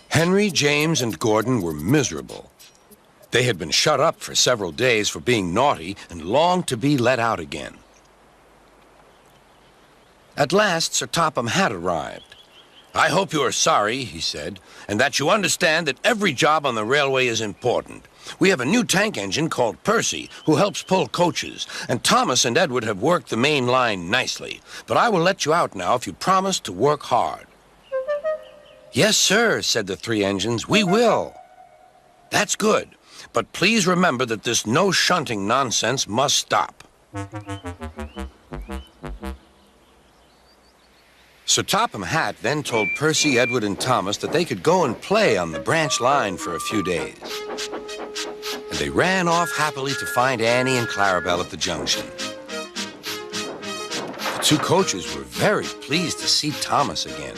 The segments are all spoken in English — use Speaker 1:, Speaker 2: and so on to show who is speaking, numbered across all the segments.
Speaker 1: Henry, James, and Gordon were miserable. They had been shut up for several days for being naughty and longed to be let out again. At last, Sir Topham had arrived. "I hope you are sorry," he said, "and that you understand that every job on the railway is important. We have a new tank engine called Percy, who helps pull coaches, and Thomas and Edward have worked the main line nicely. But I will let you out now if you promise to work hard." "Yes, sir," said the three engines, "we will." "That's good, but please remember that this no shunting nonsense must stop." Sir Topham Hatt then told Percy, Edward, and Thomas that they could go and play on the branch line for a few days. And they ran off happily to find Annie and Clarabelle at the junction. The two coaches were very pleased to see Thomas again.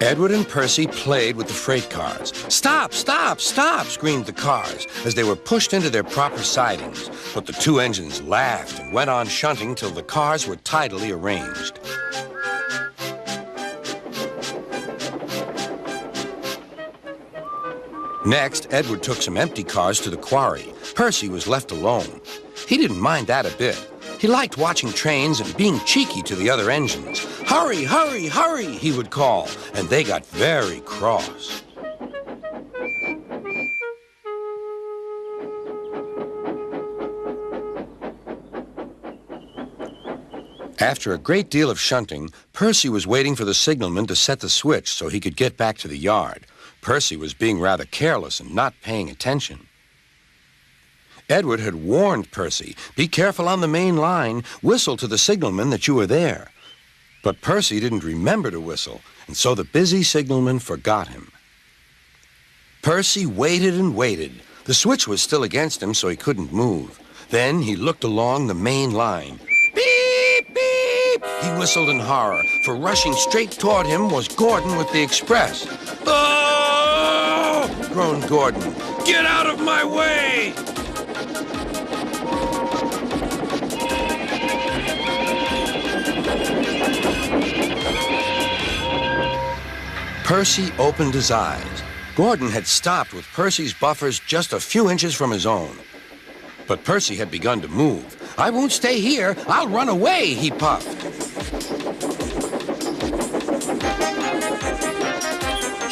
Speaker 1: Edward and Percy played with the freight cars. "Stop, stop, stop," screamed the cars as they were pushed into their proper sidings. But the two engines laughed and went on shunting till the cars were tidily arranged. Next, Edward took some empty cars to the quarry. Percy was left alone. He didn't mind that a bit. He liked watching trains and being cheeky to the other engines. "Hurry, hurry, hurry," he would call, and they got very cross. After a great deal of shunting, Percy was waiting for the signalman to set the switch so he could get back to the yard. Percy was being rather careless and not paying attention. Edward had warned Percy, "Be careful on the main line. Whistle to the signalman that you are there." But Percy didn't remember to whistle, and so the busy signalman forgot him. Percy waited and waited. The switch was still against him, so he couldn't move. Then he looked along the main line. "Beep, beep!" he whistled in horror, for rushing straight toward him was Gordon with the express. "Oh!" groaned Gordon. "Get out of my way!" Percy opened his eyes. Gordon had stopped with Percy's buffers just a few inches from his own. But Percy had begun to move. "I won't stay here. I'll run away," he puffed.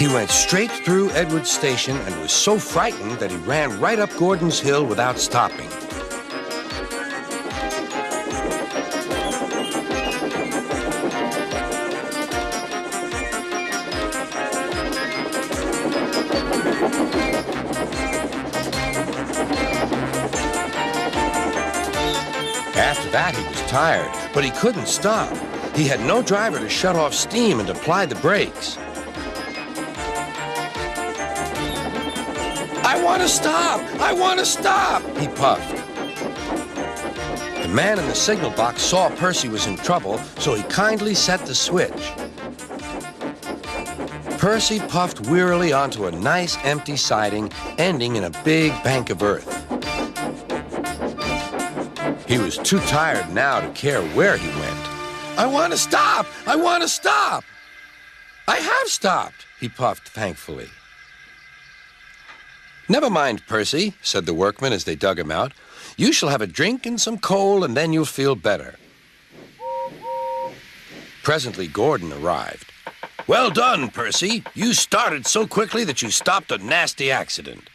Speaker 1: He went straight through Edward's station and was so frightened that he ran right up Gordon's hill without stopping. After that, he was tired, but he couldn't stop. He had no driver to shut off steam and apply the brakes. "I want to stop! I want to stop!" he puffed. The man in the signal box saw Percy was in trouble, so he kindly set the switch. Percy puffed wearily onto a nice empty siding, ending in a big bank of earth. He was too tired now to care where he went. "I want to stop! I want to stop!" "I have stopped," he puffed thankfully. "Never mind, Percy," said the workmen as they dug him out. "You shall have a drink and some coal, and then you'll feel better." Presently, Gordon arrived. "Well done, Percy. You started so quickly that you stopped a nasty accident."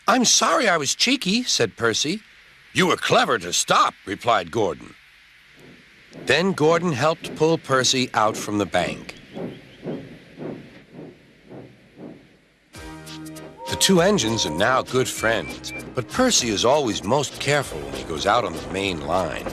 Speaker 1: "I'm sorry I was cheeky," said Percy. "You were clever to stop," replied Gordon. Then Gordon helped pull Percy out from the bank. The two engines are now good friends, but Percy is always most careful when he goes out on the main line.